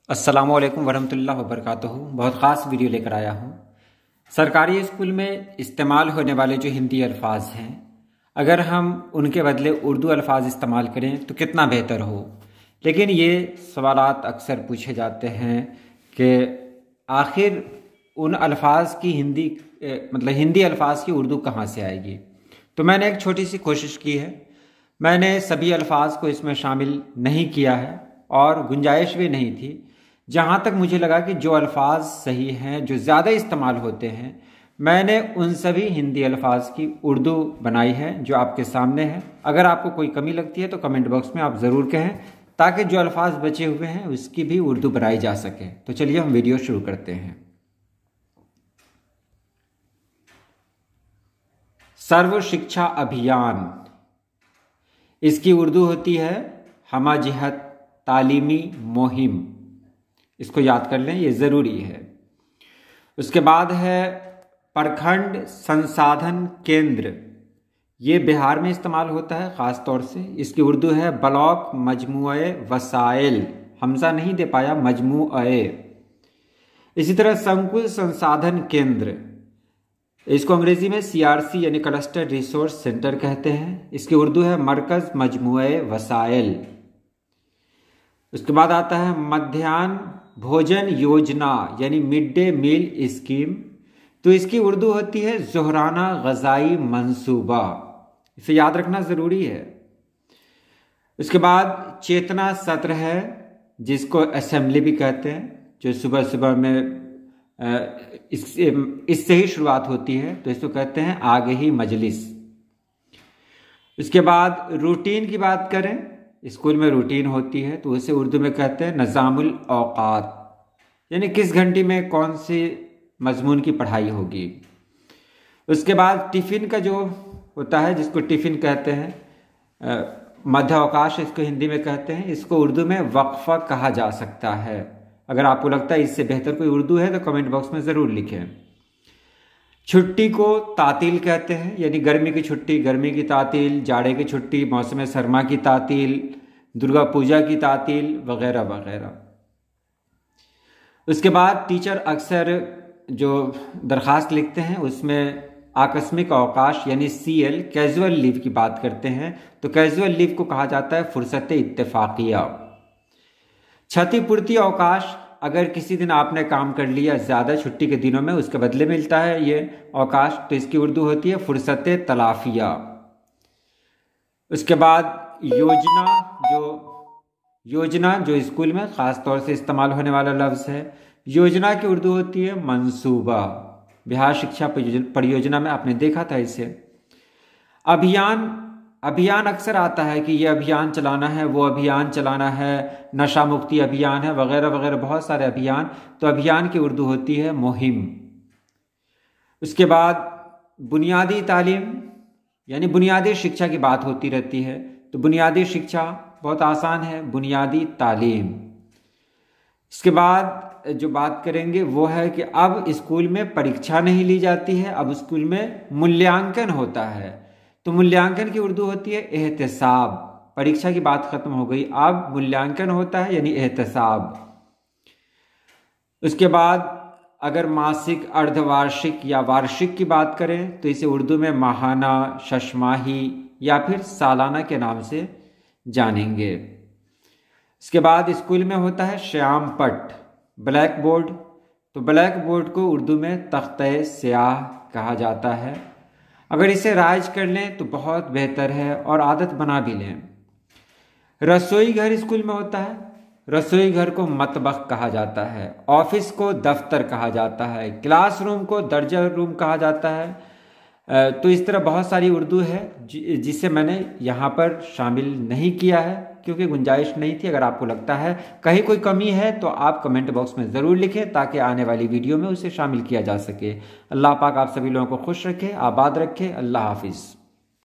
अस्सलामु अलैकुम वरहमतुल्लाहि वबरकातुहू। बहुत ख़ास वीडियो लेकर आया हूँ। सरकारी स्कूल में इस्तेमाल होने वाले जो हिंदी अल्फाज हैं, अगर हम उनके बदले उर्दू अल्फाज इस्तेमाल करें तो कितना बेहतर हो। लेकिन ये सवालात अक्सर पूछे जाते हैं कि आखिर उन अल्फाज की हिंदी अल्फाज की उर्दू कहाँ से आएगी। तो मैंने एक छोटी सी कोशिश की है। मैंने सभी अल्फाज को इसमें शामिल नहीं किया है और गुंजाइश भी नहीं थी। जहाँ तक मुझे लगा कि जो अल्फाज सही हैं, जो ज़्यादा इस्तेमाल होते हैं, मैंने उन सभी हिंदी अल्फाज की उर्दू बनाई है जो आपके सामने है। अगर आपको कोई कमी लगती है तो कमेंट बॉक्स में आप ज़रूर कहें, ताकि जो अल्फाज बचे हुए हैं उसकी भी उर्दू बनाई जा सके। तो चलिए हम वीडियो शुरू करते हैं। सर्व शिक्षा अभियान, इसकी उर्दू होती है हमा जिहत तालीमी मुहिम। इसको याद कर लें, ये ज़रूरी है। उसके बाद है प्रखंड संसाधन केंद्र, ये बिहार में इस्तेमाल होता है ख़ास तौर से। इसकी उर्दू है ब्लॉक मजमुए वसाइल, हमजा नहीं दे पाया, मजमुए। इसी तरह संकुल संसाधन केंद्र, इसको अंग्रेजी में CRC यानी क्लस्टर रिसोर्स सेंटर कहते हैं। इसकी उर्दू है मरकज़ मजमुए वसाइल। उसके बाद आता है मध्याह्न भोजन योजना यानी मिड डे मील स्कीम, तो इसकी उर्दू होती है ज़ोहराना ग़ज़ाई मंसूबा। इसे याद रखना ज़रूरी है। उसके बाद चेतना सत्र है, जिसको असेंबली भी कहते हैं, जो सुबह सुबह में इससे ही शुरुआत होती है, तो इसको कहते हैं आगही मजलिस। उसके बाद रूटीन की बात करें, स्कूल में रूटीन होती है तो उसे उर्दू में कहते हैं निज़ामुल औक़ात, यानी किस घंटे में कौन सी मजमून की पढ़ाई होगी। उसके बाद टिफ़िन का जो होता है, जिसको टिफ़िन कहते हैं, मध्य अवकाश इसको हिंदी में कहते हैं, इसको उर्दू में वक्फ़ा कहा जा सकता है। अगर आपको लगता है इससे बेहतर कोई उर्दू है तो कमेंट बॉक्स में ज़रूर लिखें। छुट्टी को तातील कहते हैं, यानी गर्मी की छुट्टी, गर्मी की तातील, जाड़े की छुट्टी, मौसम सरमा की तातील, दुर्गा पूजा की तातील वगैरह वगैरह। उसके बाद टीचर अक्सर जो दरख्वास्त लिखते हैं उसमें आकस्मिक अवकाश यानी CL कैजुअल लीव की बात करते हैं, तो कैजुअल लीव को कहा जाता है फुर्सत इत्तेफाकिया। क्षतिपूर्ति अवकाश, अगर किसी दिन आपने काम कर लिया ज़्यादा छुट्टी के दिनों में, उसके बदले मिलता है ये अवकाश, तो इसकी उर्दू होती है फुर्सत तलाफिया। उसके बाद योजना जो स्कूल में ख़ास तौर से इस्तेमाल होने वाला लफ्ज़ है, योजना की उर्दू होती है मंसूबा। बिहार शिक्षा परियोजना में आपने देखा था इसे। अभियान अक्सर आता है कि ये अभियान चलाना है, वो अभियान चलाना है, नशा मुक्ति अभियान है वगैरह वगैरह, बहुत सारे अभियान। तो अभियान की उर्दू होती है मुहिम। उसके बाद बुनियादी तालीम यानी बुनियादी शिक्षा की बात होती रहती है, तो बुनियादी शिक्षा बहुत आसान है, बुनियादी तालीम। इसके बाद जो बात करेंगे वो है कि अब स्कूल में परीक्षा नहीं ली जाती है, अब स्कूल में मूल्यांकन होता है, तो मूल्यांकन की उर्दू होती है एहतसाब। परीक्षा की बात खत्म हो गई, अब मूल्यांकन होता है यानी एहतसाब। उसके बाद अगर मासिक, अर्धवार्षिक या वार्षिक की बात करें तो इसे उर्दू में माहाना, शशमाही या फिर सालाना के नाम से जानेंगे। इसके बाद स्कूल में होता है श्याम पट, ब्लैक बोर्ड, तो ब्लैक बोर्ड को उर्दू में तख्ते स्याह कहा जाता है। अगर इसे राइज कर लें तो बहुत बेहतर है और आदत बना भी लें। रसोई घर स्कूल में होता है, रसोई घर को मतबख कहा जाता है, ऑफिस को दफ्तर कहा जाता है, क्लासरूम को दर्जा रूम कहा जाता है। तो इस तरह बहुत सारी उर्दू है जिसे मैंने यहाँ पर शामिल नहीं किया है क्योंकि गुंजाइश नहीं थी। अगर आपको लगता है कहीं कोई कमी है तो आप कमेंट बॉक्स में ज़रूर लिखें, ताकि आने वाली वीडियो में उसे शामिल किया जा सके। अल्लाह पाक आप सभी लोगों को खुश रखे, आबाद रखे। अल्लाह हाफिज़।